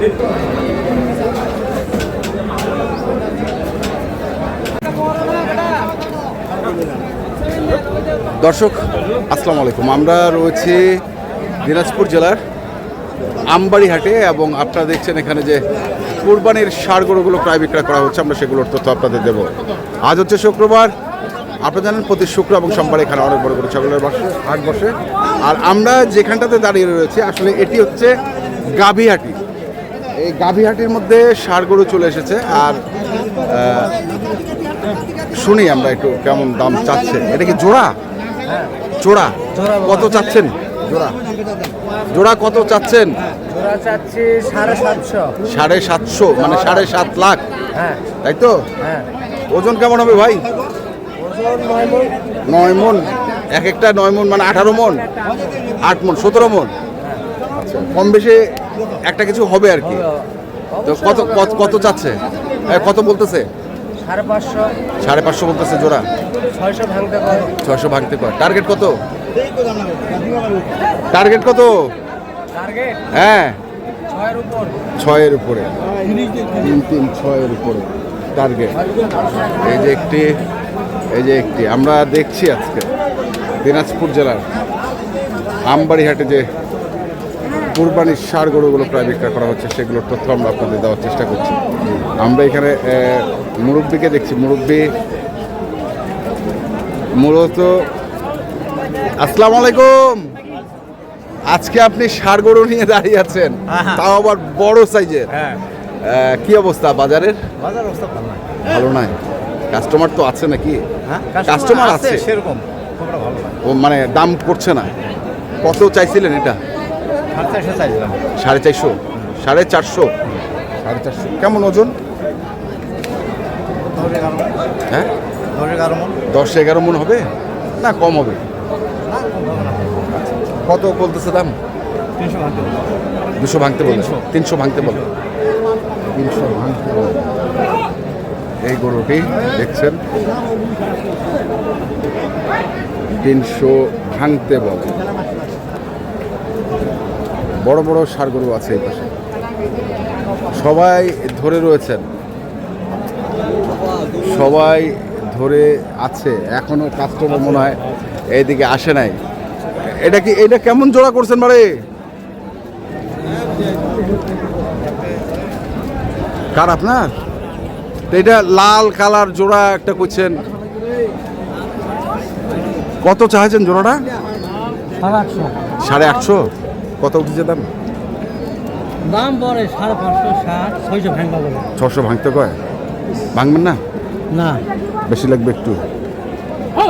দর্শক আসসালামু আলাইকুম, আমরা রয়েছি দিনাজপুর জেলার আমবাড়ি হাটে এবং আপনারা দেখছেন এখানে যে কুরবানির ষাঁড় গরুগুলো প্রায় বিক্রয় করা হচ্ছে, আমরা সেগুলোর তথ্য আপনাদের দেব। আজ হচ্ছে শুক্রবার, আপনারা জানেন প্রতি শুক্র এবং সোমবার এখানে অনেক বড় বড় ছাগলের হাট বসে। আর আমরা যেখানটাতে দাঁড়িয়ে রয়েছি আসলে এটি হচ্ছে গাভীহাটি। এই গাভীহাটির মধ্যে ষাঁড় গরু চলে এসেছে। আর শুনি আমরা একটু কেমন দাম চাচ্ছে। এটা কি জোড়া? জোড়া কত চাচ্ছেন? জোড়া জোড়া কত চাচ্ছেন? জোড়া চাচ্ছি 750। 750 মানে 7.5 লাখ, হ্যাঁ তাই তো? হ্যাঁ। ওজন কেমন হবে ভাই? ওজন 9 মণ। 9 মণ, এক একটা 9 মণ মানে 18 মণ, 8 মণ, 17 মণ। আচ্ছা, কম বেশি একটা কিছু হবে আর কি। তো কত কত চাচ্ছে, কত বলতেছে? 550। 550 বলতেছে জোড়া। 600 ভাঙতে পারে। 600 ভাঙতে পারে। টার্গেট কত? টার্গেট কত? টার্গেট হ্যাঁ 6 এর উপর। 6 এর উপরে, 6 এর উপরে টার্গেট। এই যে একটি আমরা দেখছি আজকে দিনাজপুর জেলার আমবাড়ি হাটে যে কুরবানির ষাঁড় গরুগুলো প্রায় বিক্রয় করা হচ্ছে, সেগুলোর তথ্য আমরা আপনাদের দেওয়ার চেষ্টা করছি। আমরা এখানে মুরব্বিকে দেখছি। মুরব্বি মূলত, আসসালামু আলাইকুম। আজকে আপনি ষাঁড় গরু নিয়ে দাঁড়িয়ে আছেন, তাও আবার বড় সাইজের। কি অবস্থা বাজারের? বাজার অবস্থা ভালো না। ভালো নাই। কাস্টমার তো আছে নাকি? কাস্টমার আছে সেরকম খুবটা ভালো না। ও মানে দাম করছে না। কত চাইছিলেন এটা? 450 চাইছিলাম। 450, 450, 450। কেমন ওজন? হ্যাঁ 10-11 মণ। 10-11 মণ হবে না, কম হবে? কত বলতেছে দাম? 300 ভাঙতে। 200 ভাঙতে বলে, 300 ভাঙতে বলে, 300 ভাঙতে বলে। এই গরুটি দেখছেন 300 ভাঙতে বলে। বড় বড় ষাঁড় গরু আছে এই পাশে, সবাই ধরে রয়েছেন, সবাই ধরে আছে। এখনো কাস্টমার মনে হয় এইদিকে আসে নাই। এটা কেমন জোড়া করছেন বাড়ি? কার আপনার? তো এটা লাল কালার জোড়া একটা করছেন, কত চাইছেন জোড়াটা? 850। 850। কত উঠেছে দাম? দাম পড়ে 550, 600 ভাঙবা বলে। 600 ভাঙতে কয়? ভাঙবেন না? না, বেশি লাগবে একটু,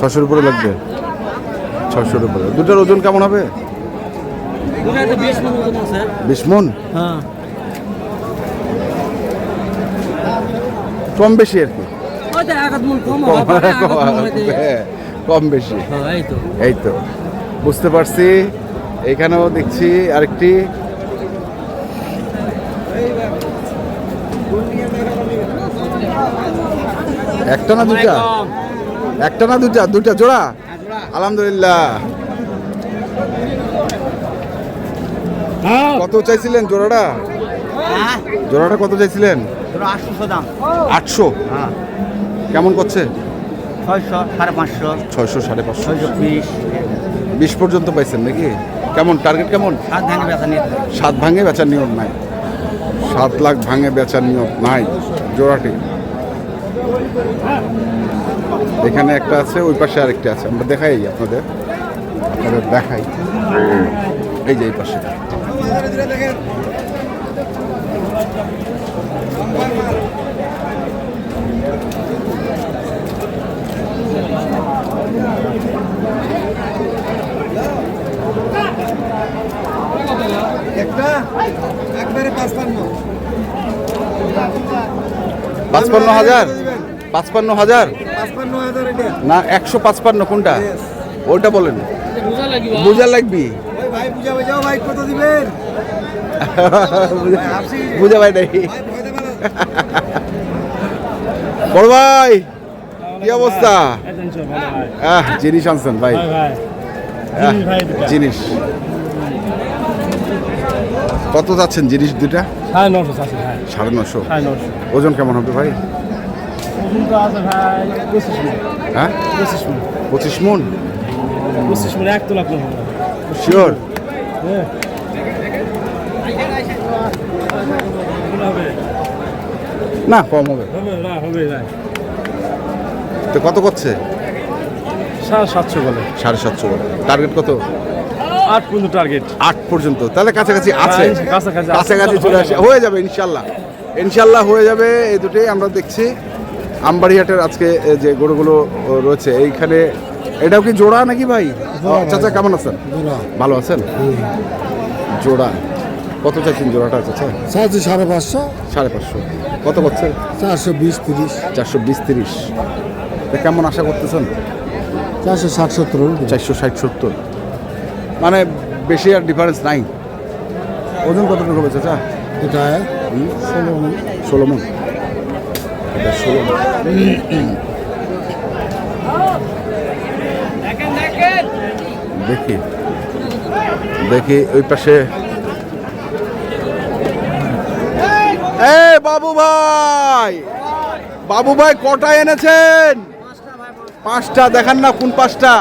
600-র উপরে লাগবে। 600-র উপরে। দুটার ওজন কেমন হবে? দুটাতে 20 মণ ওজন আছে। 20 মণ? হ্যাঁ, কম বেশি আর কি, ওইটা 1 মণ কম হবে, কম বেশি। হ্যাঁ এই তো। এই তো বুঝতে পারছি। এখানেও দেখছি আরেকটি। একটা না দুটা? একটা না দুটা? দুটা জোড়া। আলহামদুলিল্লাহ। কত চাইছিলেন জোড়াটা? জোড়াটা কত চাইছিলেন? 800 দাম। 800? হ্যাঁ। কেমন করছে? 600, 550, 600, 550, 620। 20 পর্যন্ত পাইছেন নাকি? কেমন টার্গেট কেমন? 7 ভাঙে বেচা নিয়ে। 7 ভাঙে বেচার নিয়ম নাই। 7 লাখ ভাঙে বেচার নিয়ম নাই জোড়াটি। এখানে একটা আছে, ওই পাশে আরেকটা আছে। আমরা দেখাই আপনাদের দেখাই। এই যে এই পাশে একটা একবারে 55। 55,000? 55,000 55,000 এটা না 155? কোনটা? ওইটা বলেন। বুঝা লাগবি ভাই, বুঝা যাও ভাই, কত দিবেন? বুঝা ভাই নাই। বড় ভাই কি অবস্থা? জিনিস আনছেন ভাই? জিনিস কত যাচ্ছেন জিনিস দুইটা? 950 আছে ভাই। 950। 950 ওজন কেমন হবে ভাই? ওজন তো আছে ভাই 25 মণ। হ্যাঁ 25 মণ। 25 মণ? 25 মণ 1 তোলা কম হবে। শিওর? হ্যাঁ হবে না কম হবে। হবে না হবে ভাই। তো কত করছে? 750 বলে। 750 বলে। টার্গেট কত? 8 পর্যন্ত টার্গেট। 8 পর্যন্ত। তাহলে কাছাকাছি আছে, কাছাকাছি কাছাকাছি চলে আসে, হয়ে যাবে ইনশাল্লাহ। ইনশাল্লাহ হয়ে যাবে। এই দুটোই আমরা দেখছি আমবাড়িহাটের আজকে যে গরুগুলো রয়েছে এইখানে। এটাও কি জোড়া নাকি ভাই? চাচা কেমন আছেন? ভালো আছেন? জোড়া কত চাইছেন জোড়াটা চাচা? 550 550। কত করছে? 420 420-30। কেমন আশা করতেছেন? 460 460-70। মানে বেশি আর ডিফারেন্স নাই। ওজন কতটুকু হবে চাচা? এটা 16 মণ। এটা 16 মণ। দেখি দেখি ওই পাশে। বাবু ভাই, বাবু ভাই কটা এনেছেন? 5টা। দেখান না কোন 5টা?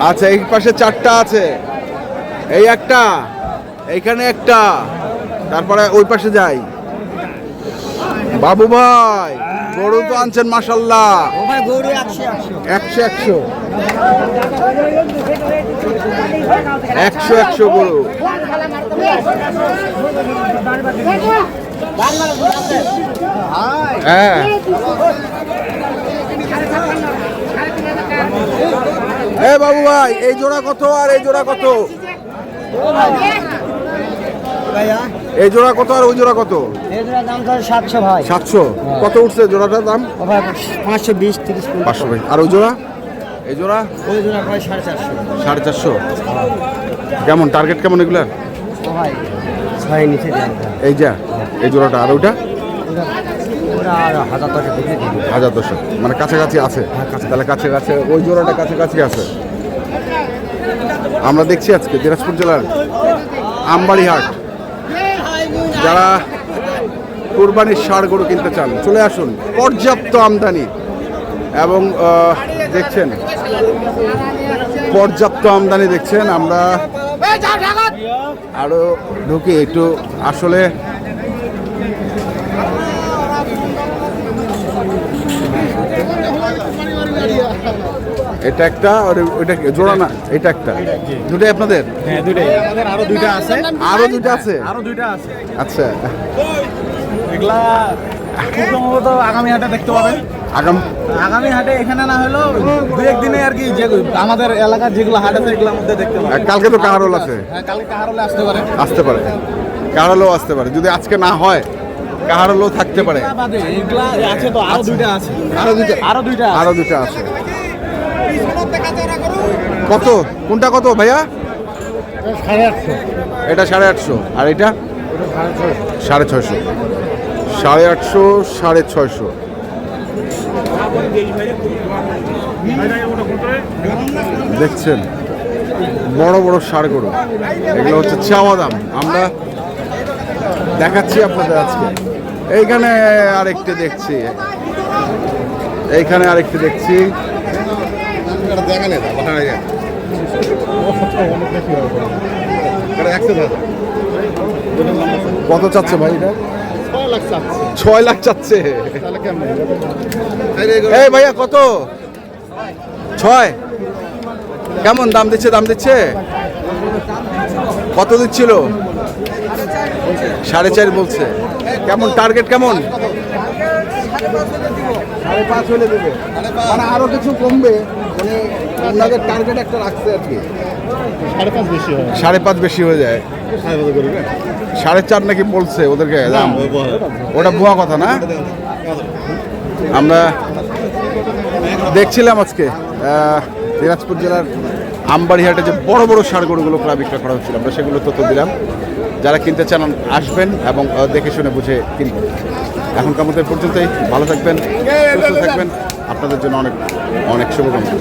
আচ্ছা এই পাশে 4টা আছে। এই একটা, এইখানে একটা, তারপরে ওই পাশে যাই। বাবু ভাই গরু তো আনছেন মাশাল্লাহ। 100 গরু। হ্যাঁ বাবু ভাই এই জোড়া কত আর এই জোড়া কত? এই জোড়া কত আর ওই জোড়া কত? এই জোড়া দাম তো 700 ভাই। 700। কত উঠছে জোড়াটার দাম? ও ভাই 520-30 500 ভাই। আর ওই জোড়া? এই জোড়া ওই জোড়া প্রায় 450। 450। কেমন টার্গেট কেমন এগুলার? ও ভাই 6 নিচে দেন। এই যা এই জোড়াটা আর ওইটা? ওরা আর 1000 টাকা বিক্রি দিবে। 1010। মানে কাছাকাছি আছে। তাহলে কাছাকাছি ওই জোড়াটা কাছাকাছি আছে। আমরা দেখছি আজকে দিনাজপুর জেলার আমবাড়িহাট যারা কুরবানির ষাঁড় গরু কিনতে চান চলে আসুন। পর্যাপ্ত আমদানি এবং দেখছেন পর্যাপ্ত আমদানি দেখছেন। আমরা আরো ঢুকি একটু। আসলে এটা একটা আর ওইটা জোড়া না, এটা একটা। দুটোই আপনাদের? হ্যাঁ দুইটাই আমাদের। আরো দুইটা আছে। আরো দুটো আছে? আরো দুইটা আছে। আচ্ছা এগুলা খুব সম্ভবত আগামী হাটে দেখতে পাবেন। আগামী হাটে এখানে না হলেও 2-1 দিনে আর কি যে আমাদের এলাকার যেগুলো হাট আছে এগুলোর মধ্যে দেখতে পাবেন। কালকে তো কাহারোল আছে। হ্যাঁ কালকে কাহারোলে আসতে পারে। আসতে পারে, কাহারোলও আসতে পারে। যদি আজকে না হয় কাহারোলও থাকতে পারে। এগুলা আছে তো আরো দুইটা আছে। আরো দুটো আরো দুটো আছে। কত কোনটা কত ভাইয়া? 850 এটা 850। আর এটা 650। 850, 650। দেখছেন বড় বড় ষাঁড় গরু। এগুলো হচ্ছে চাওয়া দাম। আমরা দেখাচ্ছি আপনাদের আজকে। এইখানে আরেকটি দেখছি, এইখানে আরেকটি দেখছি। কত চাচ্ছে ভাই এটা? 6 লাখ চাচ্ছে। এই ভাইয়া কত? 6। কেমন দাম দিচ্ছে? দাম দিচ্ছে কত দিচ্ছিল? 4.5 বলছে। কেমন টার্গেট কেমন? 5.5 হলে দেবে। মানে আরো কিছু কমবে। মানে আপনাদের টার্গেট একটা রাখছে আর কি। 5.5 বেশি হয়। 5.5 বেশি হয়ে যায়। 4.5 নাকি বলছে ওদেরকে দাম। ওটা ভুয়া কথা না? আমরা দেখছিলাম আজকে দিনাজপুর জেলার আমবাড়িহাটে যে বড় বড় ষাঁড় গরুগুলো প্রায় বিক্রয় করা হচ্ছিল। আমরা সেগুলো তথ্য দিলাম। যারা কিনতে চান আসবেন এবং দেখে শুনে বুঝে কিনবেন। এখনকার মতো পর্যন্তই। ভালো থাকবেন, সুস্থ থাকবেন। আপনাদের জন্য অনেক অনেক শুভকামনা।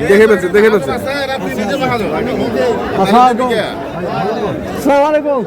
দেখে ফেলছে দেখে ফেলছে। আসসালামু আলাইকুম।